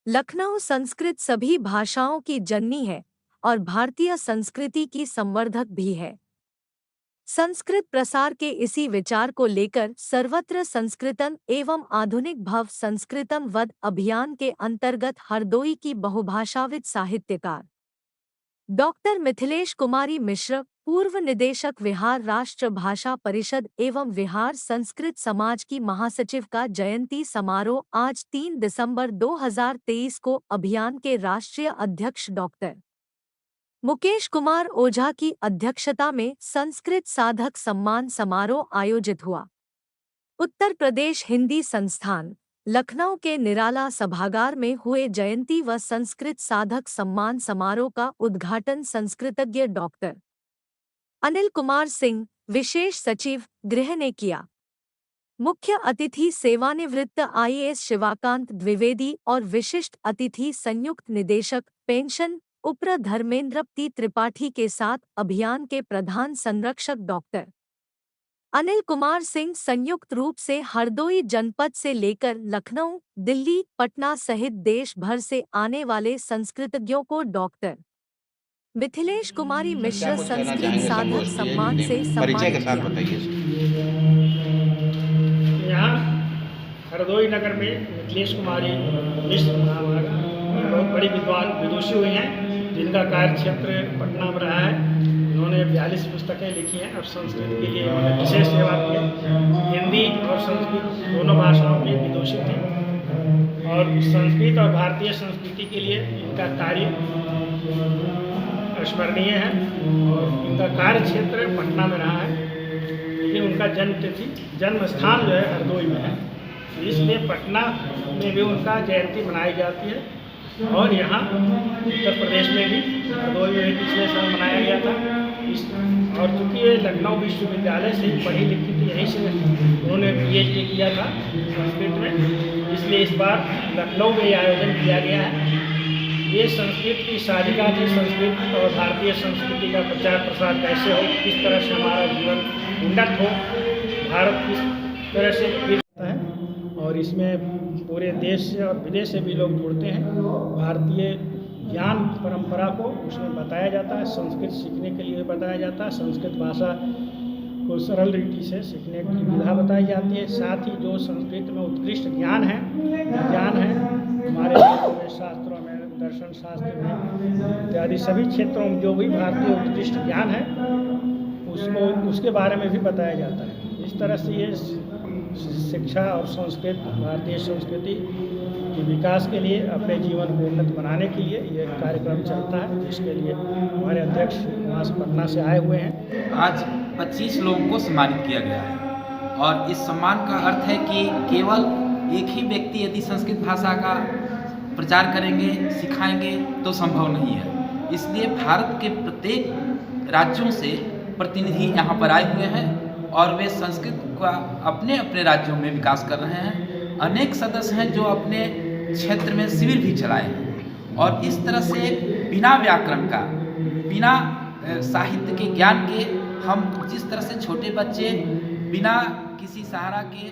लखनऊ संस्कृत सभी भाषाओं की जननी है और भारतीय संस्कृति की संवर्धक भी है। संस्कृत प्रसार के इसी विचार को लेकर सर्वत्र संस्कृतम एवं आधुनिक भव संस्कृतम वद अभियान के अंतर्गत हरदोई की बहुभाषाविद साहित्यकार डॉक्टर मिथिलेश कुमारी मिश्र, पूर्व निदेशक विहार राष्ट्र भाषा परिषद एवं विहार संस्कृत समाज की महासचिव का जयंती समारोह आज 3 दिसंबर 2023 को अभियान के राष्ट्रीय अध्यक्ष डॉक्टर मुकेश कुमार ओझा की अध्यक्षता में संस्कृत साधक सम्मान समारोह आयोजित हुआ। उत्तर प्रदेश हिंदी संस्थान लखनऊ के निराला सभागार में हुए जयंती व संस्कृत साधक सम्मान समारोह का उद्घाटन संस्कृतज्ञ डॉक्टर अनिल कुमार सिंह, विशेष सचिव, गृह ने किया। मुख्य अतिथि सेवानिवृत्त आईएएस शिवाकांत द्विवेदी और विशिष्ट अतिथि संयुक्त निदेशक पेंशन उप्र धर्मेंद्र टी त्रिपाठी के साथ अभियान के प्रधान संरक्षक डॉक्टर अनिल कुमार सिंह संयुक्त रूप से हरदोई जनपद से लेकर लखनऊ, दिल्ली, पटना सहित देश भर से आने वाले संस्कृतज्ञों को डॉक्टर मिथिलेश कुमारी मिश्र संस्कृत साधक सम्मान से सम्मानित किया। यहाँ हरदोई नगर में मिथिलेश कुमारी मिश्र बहुत बड़ी विद्वान विदुषी हुई हैं, जिनका कार्य क्षेत्र पटना में रहा है। उन्होंने 42 पुस्तकें लिखी हैं और संस्कृत के लिए उन्होंने विशेष सेवा की है। हिंदी और संस्कृत दोनों भाषाओं में विदुषी थे और संस्कृत और भारतीय संस्कृति के लिए इनका कार्य स्मरणीय है और इनका कार्य क्षेत्र पटना में रहा है, लेकिन उनका जन्म स्थान जो है हरदोई में है, इसलिए पटना में भी उनका जयंती मनाई जाती है। और यहाँ उत्तर प्रदेश में भी हरदोई में पिछले साल मनाया गया था। और चूँकि ये लखनऊ विश्वविद्यालय से पढ़ी लिखी थी, यहीं से उन्होंने PhD किया था संस्कृत में, इसलिए इस बार लखनऊ में आयोजन किया गया है। ये संस्कृत की साधिका थी, संस्कृत और भारतीय संस्कृति का प्रचार प्रसार कैसे हो, किस तरह से हमारा जीवन उन्नत हो, भारत किस तरह से है, और इसमें पूरे देश से और विदेश से भी लोग जुड़ते हैं। भारतीय ज्ञान परंपरा को उसमें बताया जाता है, संस्कृत सीखने के लिए बताया जाता है, संस्कृत भाषा को सरल रीति से सीखने की विधा बताई जाती है। साथ ही जो संस्कृत में उत्कृष्ट ज्ञान है हमारे शास्त्रों में, दर्शन शास्त्र में इत्यादि सभी क्षेत्रों में जो भी भारतीय उत्कृष्ट ज्ञान है उसके बारे में भी बताया जाता है। इस तरह से ये शिक्षा और संस्कृत भारतीय संस्कृति के विकास के लिए, अपने जीवन को उन्नत बनाने के लिए ये कार्यक्रम चलता है, जिसके लिए हमारे अध्यक्ष वहाँ से पटना से आए हुए हैं। आज 25 लोगों को सम्मानित किया गया है और इस सम्मान का अर्थ है कि केवल एक ही व्यक्ति यदि संस्कृत भाषा का प्रचार करेंगे, सिखाएंगे तो संभव नहीं है। इसलिए भारत के प्रत्येक राज्यों से प्रतिनिधि यहाँ पर आए हुए हैं और वे संस्कृत का अपने अपने राज्यों में विकास कर रहे हैं। अनेक सदस्य हैं जो अपने क्षेत्र में शिविर भी चलाए हैं और इस तरह से बिना व्याकरण का, बिना साहित्य के ज्ञान के हम जिस तरह से छोटे बच्चे बिना किसी सहारा के